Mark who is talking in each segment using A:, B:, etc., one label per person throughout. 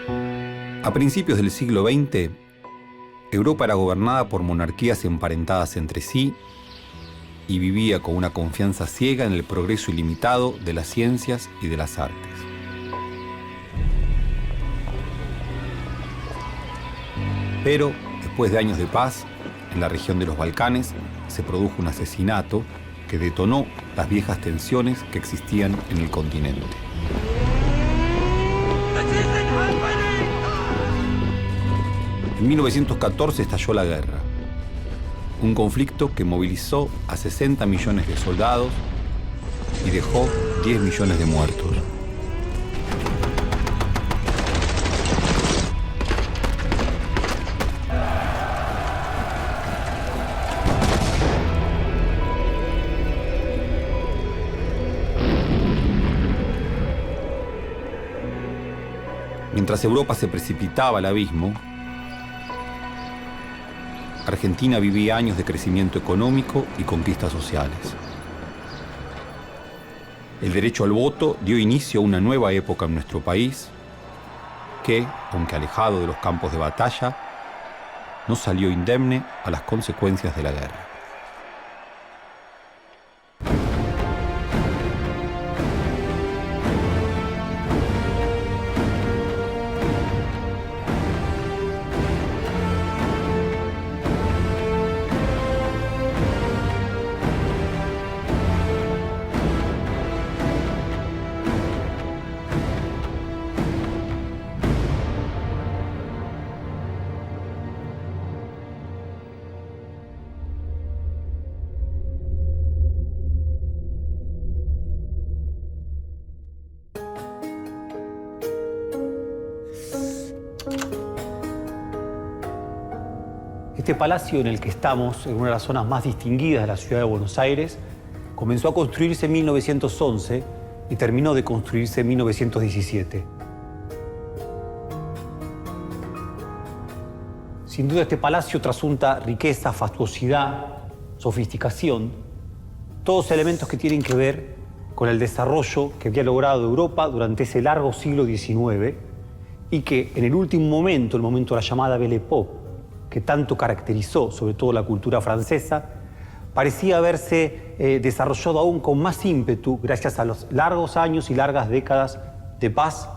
A: A principios del siglo XX, Europa era gobernada por monarquías emparentadas entre sí y vivía con una confianza ciega en el progreso ilimitado de las ciencias y de las artes. Pero, después de años de paz, en la región de los Balcanes se produjo un asesinato que detonó las viejas tensiones que existían en el continente. En 1914 estalló la guerra, un conflicto que movilizó a 60 millones de soldados y dejó 10 millones de muertos. Mientras Europa se precipitaba al abismo, Argentina vivía años de crecimiento económico y conquistas sociales. El derecho al voto dio inicio a una nueva época en nuestro país que, aunque alejado de los campos de batalla, no salió indemne a las consecuencias de la guerra. Este palacio en el que estamos, en una de las zonas más distinguidas de la ciudad de Buenos Aires, comenzó a construirse en 1911 y terminó de construirse en 1917. Sin duda este palacio trasunta riqueza, fastuosidad, sofisticación, todos elementos que tienen que ver con el desarrollo que había logrado Europa durante ese largo siglo XIX y que en el último momento, el momento de la llamada Belle Époque, que tanto caracterizó sobre todo la cultura francesa, parecía haberse desarrollado aún con más ímpetu gracias a los largos años y largas décadas de paz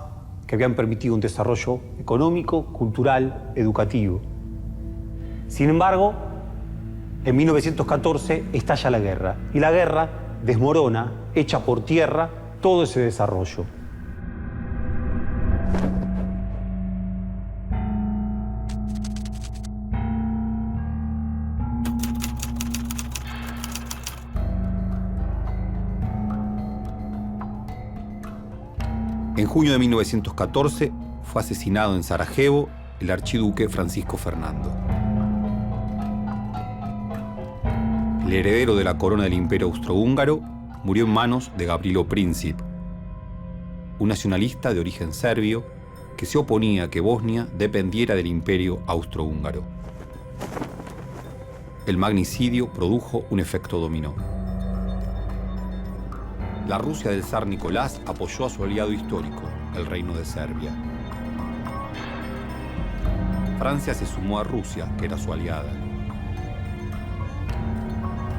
A: que habían permitido un desarrollo económico, cultural, educativo. Sin embargo, en 1914 estalla la guerra y la guerra desmorona, echa por tierra todo ese desarrollo. En junio de 1914 fue asesinado en Sarajevo el archiduque Francisco Fernando. El heredero de la corona del Imperio Austrohúngaro murió en manos de Gavrilo Princip, un nacionalista de origen serbio que se oponía a que Bosnia dependiera del Imperio Austrohúngaro. El magnicidio produjo un efecto dominó. La Rusia del zar Nicolás apoyó a su aliado histórico, el Reino de Serbia. Francia se sumó a Rusia, que era su aliada.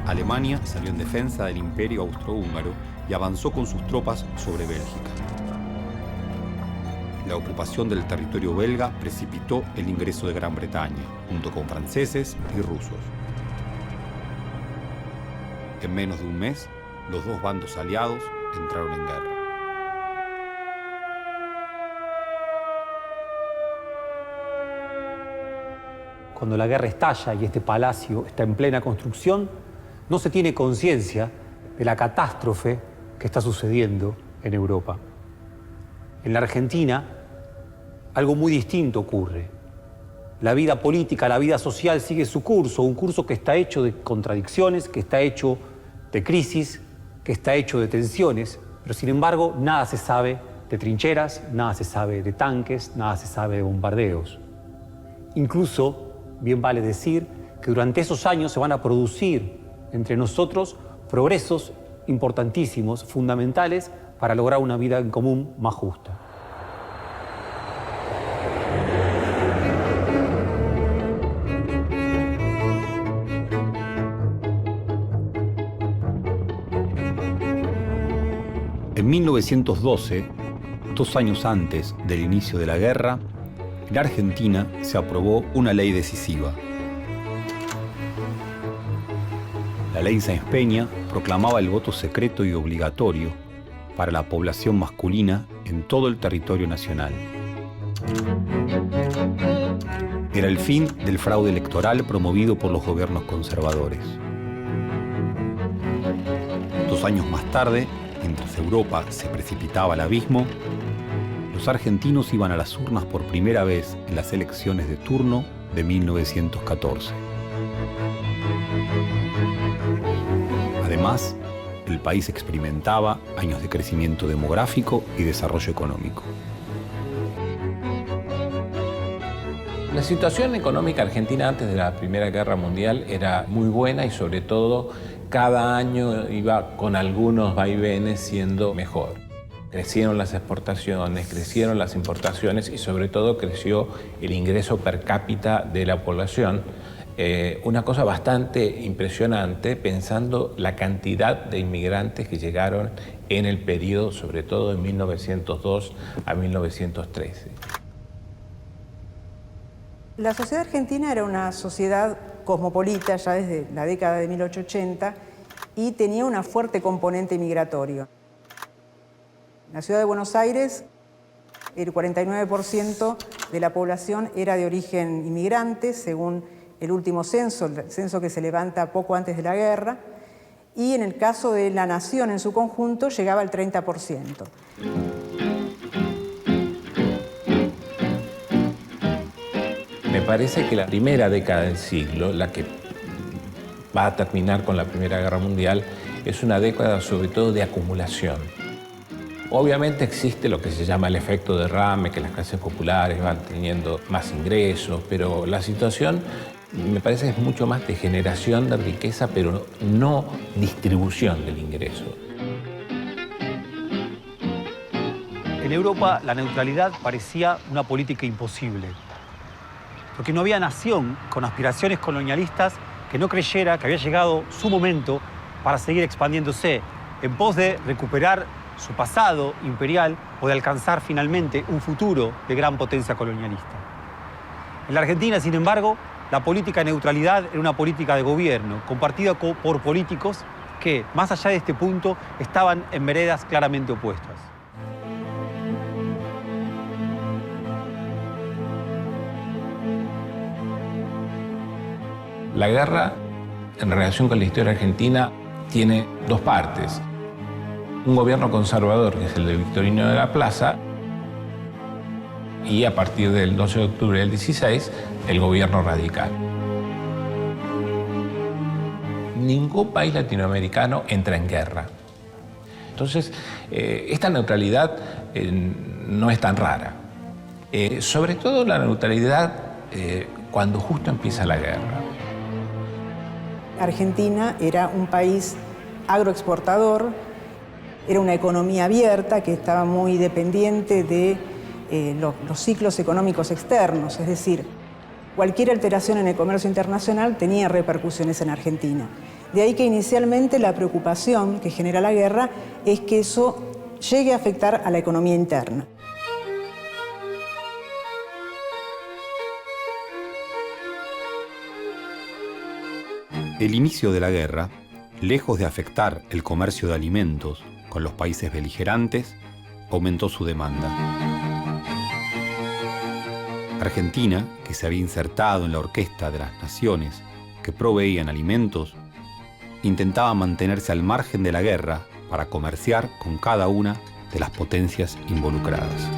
A: Alemania salió en defensa del Imperio Austrohúngaro y avanzó con sus tropas sobre Bélgica. La ocupación del territorio belga precipitó el ingreso de Gran Bretaña, junto con franceses y rusos. En menos de un mes, los dos bandos aliados entraron en guerra. Cuando la guerra estalla y este palacio está en plena construcción, no se tiene conciencia de la catástrofe que está sucediendo en Europa. En la Argentina, algo muy distinto ocurre. La vida política, la vida social sigue su curso, un curso que está hecho de contradicciones, que está hecho de crisis, que está hecho de tensiones, pero sin embargo nada se sabe de trincheras, nada se sabe de tanques, nada se sabe de bombardeos. Incluso, bien vale decir, que durante esos años se van a producir entre nosotros progresos importantísimos, fundamentales, para lograr una vida en común más justa. En 1912, 2 años antes del inicio de la guerra, en Argentina se aprobó una ley decisiva. La ley Sáenz Peña proclamaba el voto secreto y obligatorio para la población masculina en todo el territorio nacional. Era el fin del fraude electoral promovido por los gobiernos conservadores. 2 años más tarde, mientras Europa se precipitaba al abismo, los argentinos iban a las urnas por primera vez en las elecciones de turno de 1914. Además, el país experimentaba años de crecimiento demográfico y desarrollo económico.
B: La situación económica argentina antes de la Primera Guerra Mundial era muy buena y sobre todo cada año iba con algunos vaivenes siendo mejor. Crecieron las exportaciones, crecieron las importaciones y sobre todo creció el ingreso per cápita de la población. Una cosa bastante impresionante pensando la cantidad de inmigrantes que llegaron en el periodo, sobre todo de 1902 a 1913.
C: La sociedad argentina era una sociedad cosmopolita ya desde la década de 1880 y tenía una fuerte componente migratorio. En la ciudad de Buenos Aires, el 49% de la población era de origen inmigrante, según el último censo, el censo que se levanta poco antes de la guerra, y en el caso de la nación en su conjunto llegaba al 30%.
B: Me parece que la primera década del siglo, la que va a terminar con la Primera Guerra Mundial, es una década sobre todo de acumulación. Obviamente existe lo que se llama el efecto derrame, que las clases populares van teniendo más ingresos, pero la situación me parece que es mucho más de generación de riqueza, pero no distribución del ingreso.
A: En Europa, la neutralidad parecía una política imposible, porque no había nación con aspiraciones colonialistas que no creyera que había llegado su momento para seguir expandiéndose en pos de recuperar su pasado imperial o de alcanzar finalmente un futuro de gran potencia colonialista. En la Argentina, sin embargo, la política de neutralidad era una política de gobierno, compartida por políticos que, más allá de este punto, estaban en veredas claramente opuestas.
B: La guerra, en relación con la historia argentina, tiene dos partes. Un gobierno conservador, que es el de Victorino de la Plaza, y a partir del 12 de octubre del 16, el gobierno radical. Ningún país latinoamericano entra en guerra. Entonces, esta neutralidad no es tan rara. Sobre todo la neutralidad cuando justo empieza la guerra.
C: Argentina era un país agroexportador, era una economía abierta que estaba muy dependiente de los ciclos económicos externos, es decir, cualquier alteración en el comercio internacional tenía repercusiones en Argentina. De ahí que inicialmente la preocupación que genera la guerra es que eso llegue a afectar a la economía interna.
A: El inicio de la guerra, lejos de afectar el comercio de alimentos con los países beligerantes, aumentó su demanda. Argentina, que se había insertado en la orquesta de las naciones que proveían alimentos, intentaba mantenerse al margen de la guerra para comerciar con cada una de las potencias involucradas.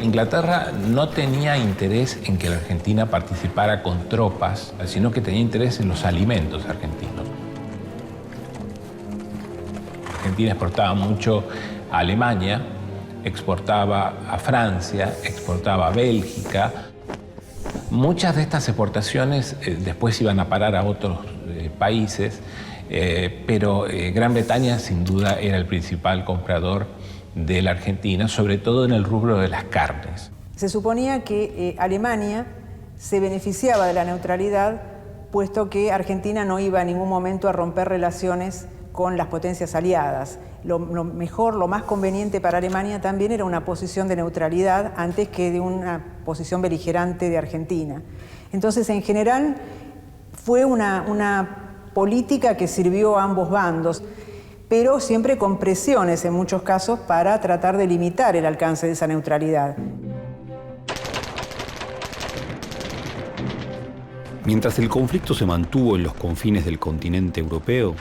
B: Inglaterra no tenía interés en que la Argentina participara con tropas, sino que tenía interés en los alimentos argentinos. Argentina exportaba mucho a Alemania, exportaba a Francia, exportaba a Bélgica. Muchas de estas exportaciones después iban a parar a otros países, pero Gran Bretaña sin duda era el principal comprador de la Argentina, sobre todo en el rubro de las carnes.
C: Se suponía que Alemania se beneficiaba de la neutralidad, puesto que Argentina no iba en ningún momento a romper relaciones con las potencias aliadas. Lo mejor, lo más conveniente para Alemania también era una posición de neutralidad antes que de una posición beligerante de Argentina. Entonces, en general, fue una política que sirvió a ambos bandos, pero siempre con presiones en muchos casos para tratar de limitar el alcance de esa neutralidad.
A: Mientras el conflicto se mantuvo en los confines del continente europeo,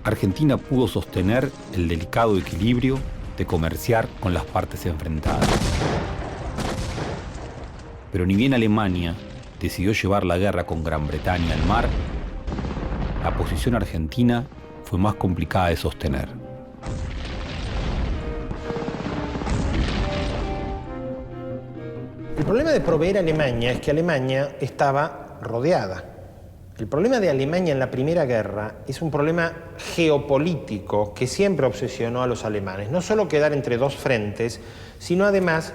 A: Argentina pudo sostener el delicado equilibrio de comerciar con las partes enfrentadas. Pero ni bien Alemania decidió llevar la guerra con Gran Bretaña al mar, la posición argentina fue más complicada de sostener.
D: El problema de proveer a Alemania es que Alemania estaba rodeada. El problema de Alemania en la Primera Guerra es un problema geopolítico que siempre obsesionó a los alemanes. No solo quedar entre dos frentes, sino además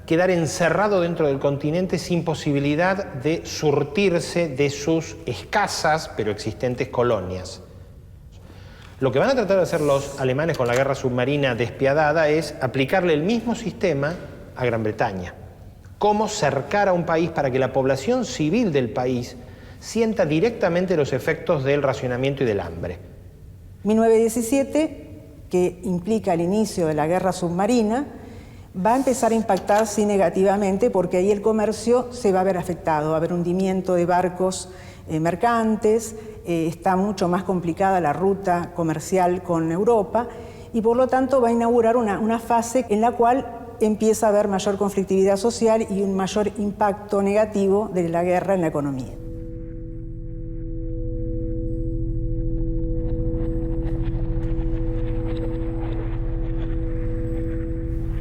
D: quedar encerrado dentro del continente sin posibilidad de surtirse de sus escasas pero existentes colonias. Lo que van a tratar de hacer los alemanes con la guerra submarina despiadada es aplicarle el mismo sistema a Gran Bretaña. Cómo cercar a un país para que la población civil del país sienta directamente los efectos del racionamiento y del hambre.
C: 1917, que implica el inicio de la guerra submarina, va a empezar a impactar sí negativamente, porque ahí el comercio se va a ver afectado, va a haber hundimiento de barcos mercantes, está mucho más complicada la ruta comercial con Europa y por lo tanto va a inaugurar una fase en la cual empieza a haber mayor conflictividad social y un mayor impacto negativo de la guerra en la economía.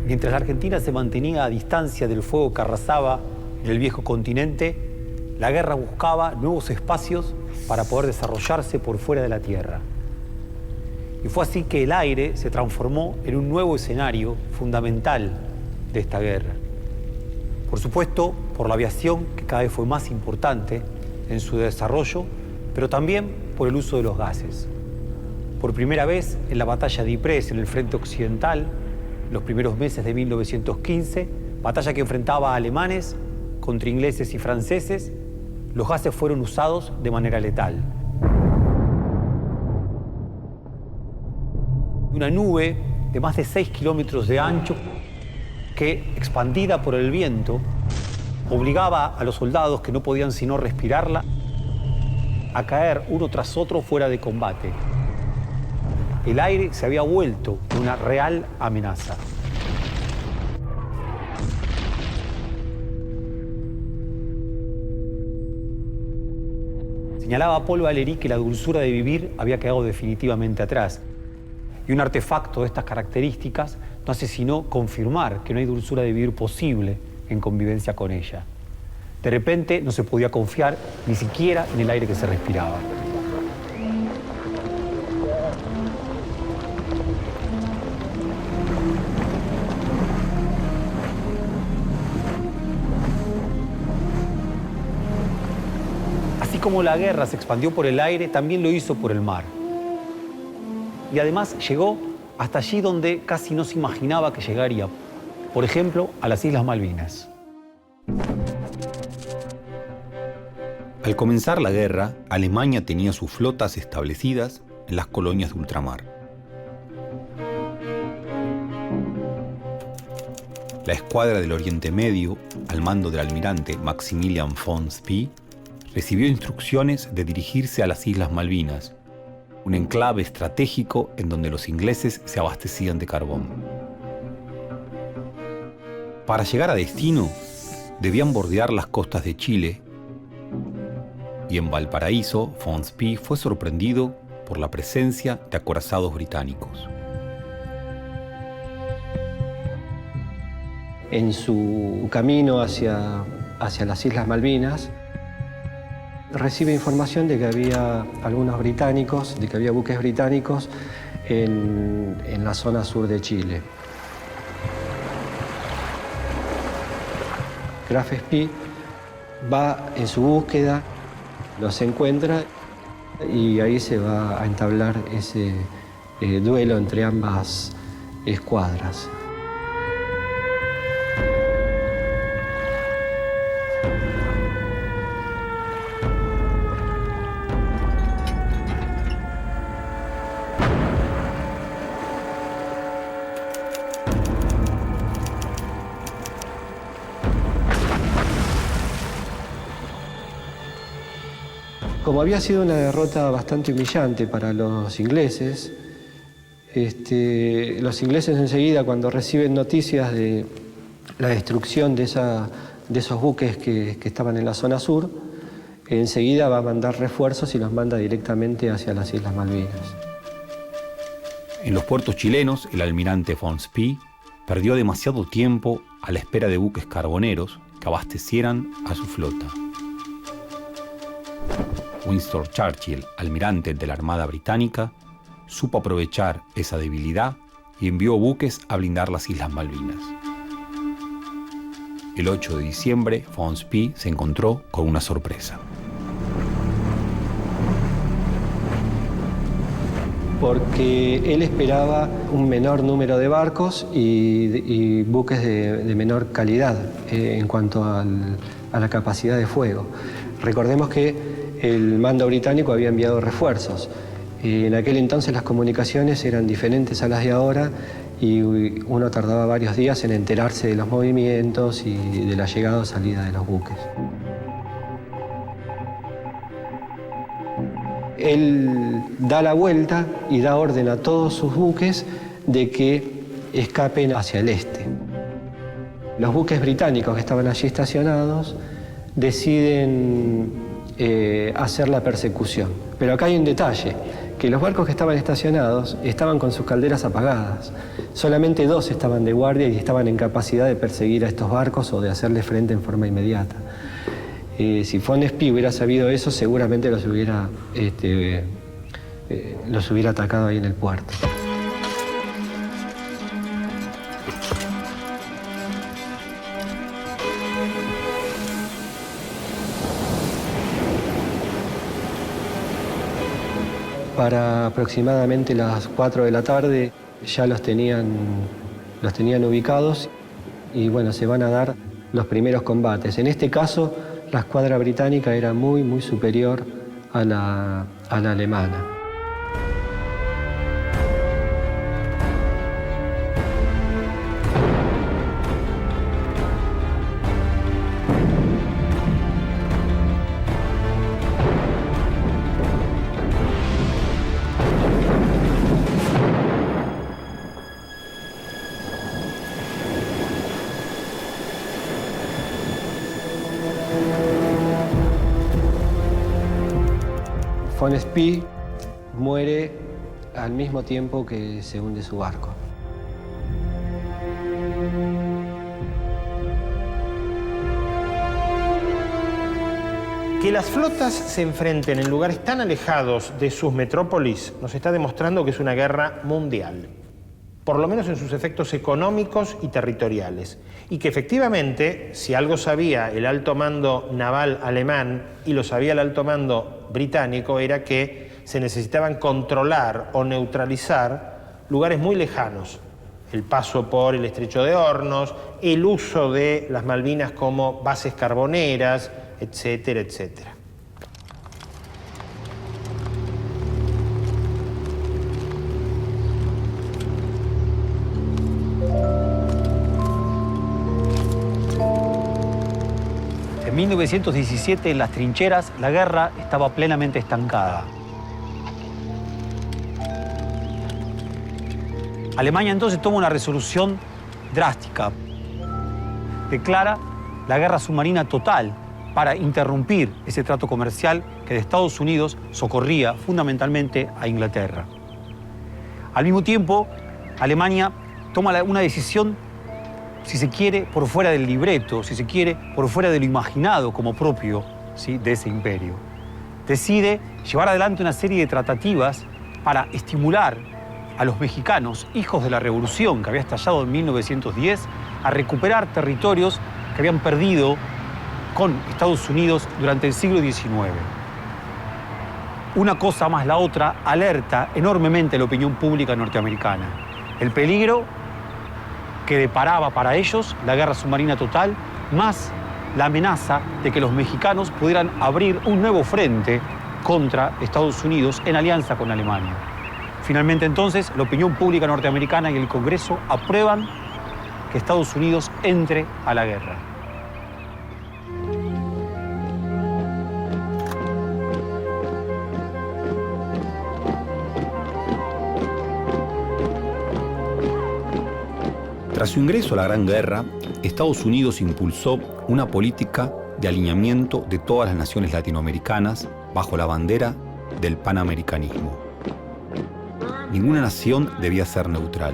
A: Mientras la Argentina se mantenía a distancia del fuego que arrasaba en el viejo continente, la guerra buscaba nuevos espacios para poder desarrollarse por fuera de la tierra. Y fue así que el aire se transformó en un nuevo escenario fundamental de esta guerra. Por supuesto, por la aviación, que cada vez fue más importante en su desarrollo, pero también por el uso de los gases. Por primera vez en la batalla de Ypres, en el frente occidental, los primeros meses de 1915, batalla que enfrentaba a alemanes contra ingleses y franceses, los gases fueron usados de manera letal. Una nube de más de 6 kilómetros de ancho que, expandida por el viento, obligaba a los soldados que no podían sino respirarla a caer uno tras otro fuera de combate. El aire se había vuelto una real amenaza. Señalaba Paul Valéry que la dulzura de vivir había quedado definitivamente atrás. Y un artefacto de estas características no hace sino confirmar que no hay dulzura de vivir posible en convivencia con ella. De repente no se podía confiar ni siquiera en el aire que se respiraba. Así como la guerra se expandió por el aire, también lo hizo por el mar. Y además llegó hasta allí donde casi no se imaginaba que llegaría. Por ejemplo, a las Islas Malvinas. Al comenzar la guerra, Alemania tenía sus flotas establecidas en las colonias de ultramar. La escuadra del Oriente Medio, al mando del almirante Maximilian von Spee, recibió instrucciones de dirigirse a las Islas Malvinas, un enclave estratégico en donde los ingleses se abastecían de carbón. Para llegar a destino, debían bordear las costas de Chile, y en Valparaíso, von Spee fue sorprendido por la presencia de acorazados británicos.
E: En su camino hacia hacia las Islas Malvinas. Recibe información de que había algunos británicos, de que había buques británicos en la zona sur de Chile. Graf Spee va en su búsqueda, los encuentra y ahí se va a entablar ese duelo entre ambas escuadras. Como había sido una derrota bastante humillante para los ingleses, los ingleses enseguida, cuando reciben noticias de la destrucción de esos buques que estaban en la zona sur, enseguida va a mandar refuerzos y los manda directamente hacia las Islas Malvinas.
F: En los puertos chilenos, el almirante von Spee perdió demasiado tiempo a la espera de buques carboneros que abastecieran a su flota. Winston Churchill, almirante de la Armada Británica, supo aprovechar esa debilidad y envió buques a blindar las Islas Malvinas. El 8 de diciembre, von Spee se encontró con una sorpresa.
E: Porque él esperaba un menor número de barcos y buques de menor calidad en cuanto a la capacidad de fuego. Recordemos que el mando británico había enviado refuerzos. En aquel entonces las comunicaciones eran diferentes a las de ahora y uno tardaba varios días en enterarse de los movimientos y de la llegada o salida de los buques. Él da la vuelta y da orden a todos sus buques de que escapen hacia el este. Los buques británicos que estaban allí estacionados deciden hacer la persecución. Pero acá hay un detalle, que los barcos que estaban estacionados estaban con sus calderas apagadas. Solamente 2 estaban de guardia y estaban en capacidad de perseguir a estos barcos o de hacerle frente en forma inmediata. Si von Spee hubiera sabido eso, seguramente los hubiera atacado ahí en el puerto. Para aproximadamente las 4 de la tarde ya los tenían ubicados y bueno, se van a dar los primeros combates. En este caso, la escuadra británica era muy, muy superior a la alemana. Von Spee muere al mismo tiempo que se hunde su barco.
D: Que las flotas se enfrenten en lugares tan alejados de sus metrópolis nos está demostrando que es una guerra mundial, por lo menos en sus efectos económicos y territoriales, y que efectivamente, si algo sabía el alto mando naval alemán y lo sabía el alto mando británico, era que se necesitaban controlar o neutralizar lugares muy lejanos. El paso por el Estrecho de Hornos, el uso de las Malvinas como bases carboneras, etcétera, etcétera.
A: En 1917, en las trincheras, la guerra estaba plenamente estancada. Alemania entonces toma una resolución drástica. Declara la guerra submarina total para interrumpir ese trato comercial que de Estados Unidos socorría fundamentalmente a Inglaterra. Al mismo tiempo, Alemania toma una decisión si se quiere, por fuera del libreto, si se quiere, por fuera de lo imaginado como propio, ¿sí?, de ese imperio. Decide llevar adelante una serie de tratativas para estimular a los mexicanos, hijos de la revolución que había estallado en 1910, a recuperar territorios que habían perdido con Estados Unidos durante el siglo XIX. Una cosa más la otra alerta enormemente a la opinión pública norteamericana. El peligro que deparaba para ellos la guerra submarina total, más la amenaza de que los mexicanos pudieran abrir un nuevo frente contra Estados Unidos en alianza con Alemania. Finalmente, entonces, la opinión pública norteamericana y el Congreso aprueban que Estados Unidos entre a la guerra.
F: Tras su ingreso a la Gran Guerra, Estados Unidos impulsó una política de alineamiento de todas las naciones latinoamericanas bajo la bandera del panamericanismo. Ninguna nación debía ser neutral.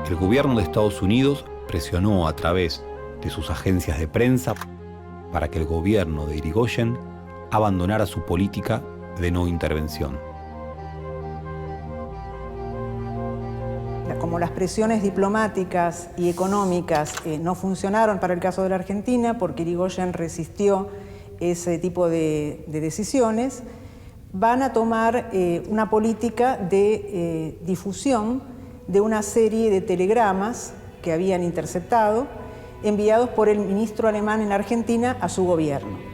F: El gobierno de Estados Unidos presionó a través de sus agencias de prensa para que el gobierno de Irigoyen abandonara su política de no intervención.
C: Como las presiones diplomáticas y económicas no funcionaron para el caso de la Argentina, porque Irigoyen resistió ese tipo de decisiones, van a tomar una política de difusión de una serie de telegramas que habían interceptado, enviados por el ministro alemán en la Argentina a su gobierno.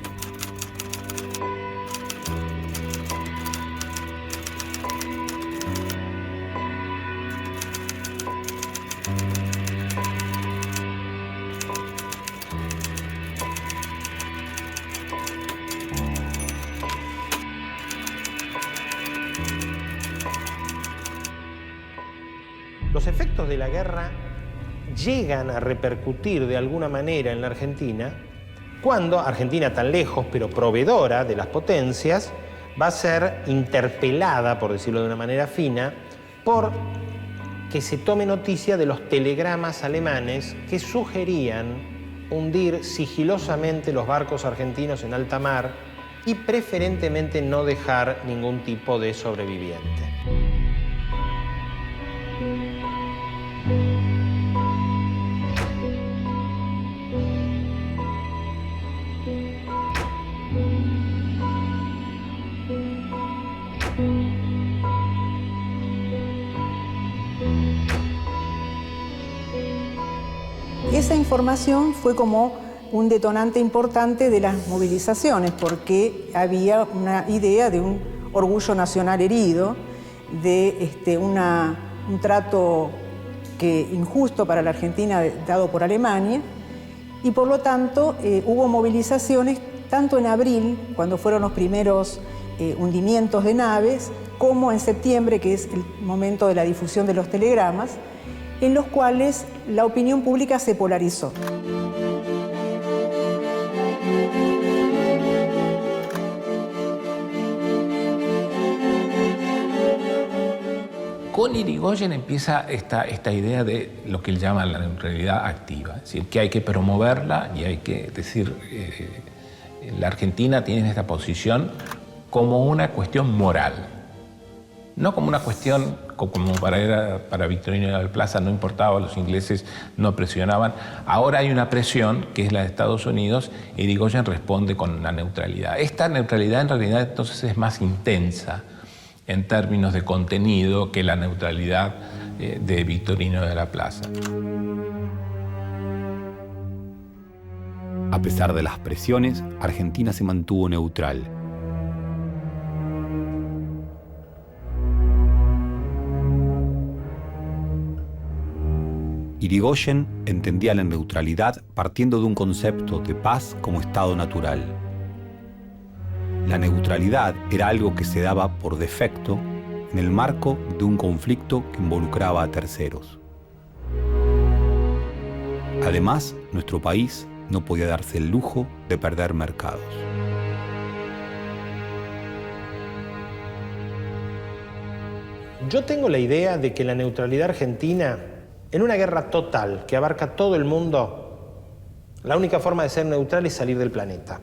D: Los efectos de la guerra llegan a repercutir de alguna manera en la Argentina cuando Argentina, tan lejos pero proveedora de las potencias, va a ser interpelada, por decirlo de una manera fina, por que se tome noticia de los telegramas alemanes que sugerían hundir sigilosamente los barcos argentinos en alta mar y preferentemente no dejar ningún tipo de sobreviviente.
C: Esa información fue como un detonante importante de las movilizaciones, porque había una idea de un orgullo nacional herido, de un trato injusto para la Argentina dado por Alemania, y por lo tanto hubo movilizaciones tanto en abril, cuando fueron los primeros hundimientos de naves, como en septiembre, que es el momento de la difusión de los telegramas, en los cuales la opinión pública se polarizó.
B: Con Irigoyen empieza esta idea de lo que él llama la neutralidad activa, es decir, que hay que promoverla y hay que decir, la Argentina tiene esta posición como una cuestión moral, no como una cuestión como para Victorino de la Plaza no importaba, los ingleses no presionaban. Ahora hay una presión que es la de Estados Unidos y Irigoyen responde con la neutralidad. Esta neutralidad en realidad entonces es más intensa en términos de contenido que la neutralidad de Victorino de la Plaza.
F: A pesar de las presiones, Argentina se mantuvo neutral. Irigoyen entendía la neutralidad partiendo de un concepto de paz como estado natural. La neutralidad era algo que se daba por defecto en el marco de un conflicto que involucraba a terceros. Además, nuestro país no podía darse el lujo de perder mercados.
D: Yo tengo la idea de que la neutralidad argentina, en una guerra total que abarca todo el mundo, la única forma de ser neutral es salir del planeta.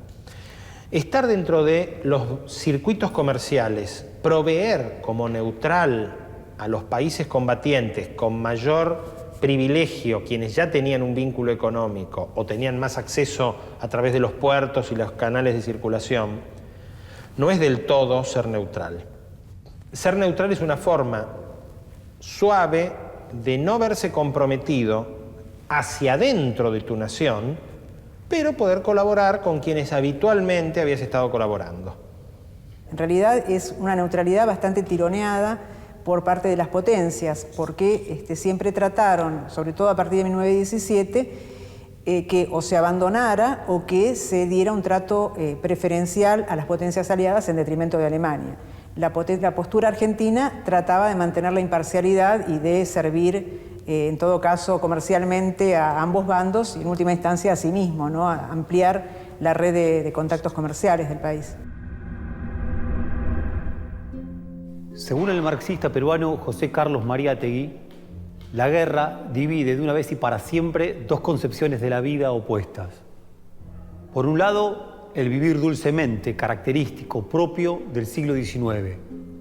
D: Estar dentro de los circuitos comerciales, proveer como neutral a los países combatientes con mayor privilegio, quienes ya tenían un vínculo económico o tenían más acceso a través de los puertos y los canales de circulación, no es del todo ser neutral. Ser neutral es una forma suave de no verse comprometido hacia adentro de tu nación, pero poder colaborar con quienes habitualmente habías estado colaborando.
C: En realidad es una neutralidad bastante tironeada por parte de las potencias, porque siempre trataron, sobre todo a partir de 1917, que o se abandonara o que se diera un trato preferencial a las potencias aliadas en detrimento de Alemania. La postura argentina trataba de mantener la imparcialidad y de servir, en todo caso, comercialmente a ambos bandos y en última instancia a sí mismo, ¿no? A ampliar la red de contactos comerciales del país.
A: Según el marxista peruano José Carlos Mariátegui, la guerra divide de una vez y para siempre dos concepciones de la vida opuestas. Por un lado, el vivir dulcemente, característico, propio del siglo XIX.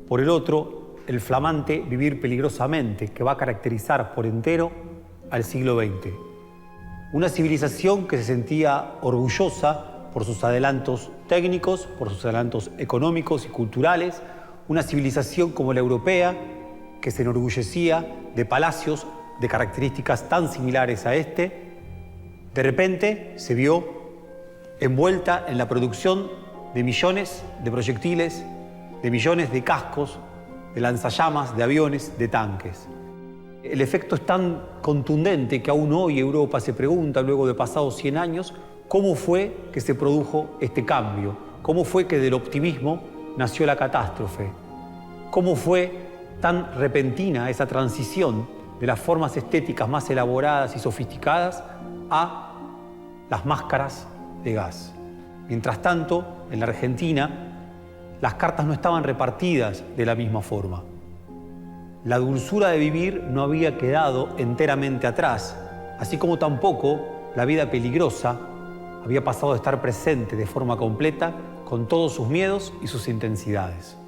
A: Por el otro, el flamante vivir peligrosamente, que va a caracterizar por entero al siglo XX. Una civilización que se sentía orgullosa por sus adelantos técnicos, por sus adelantos económicos y culturales, una civilización como la europea, que se enorgullecía de palacios de características tan similares a este, de repente se vio envuelta en la producción de millones de proyectiles, de millones de cascos, de lanzallamas, de aviones, de tanques. El efecto es tan contundente que aún hoy Europa se pregunta, luego de pasados 100 años, cómo fue que se produjo este cambio, cómo fue que del optimismo nació la catástrofe, cómo fue tan repentina esa transición de las formas estéticas más elaboradas y sofisticadas a las máscaras de gas. Mientras tanto, en la Argentina, las cartas no estaban repartidas de la misma forma. La dulzura de vivir no había quedado enteramente atrás, así como tampoco la vida peligrosa había pasado a estar presente de forma completa con todos sus miedos y sus intensidades.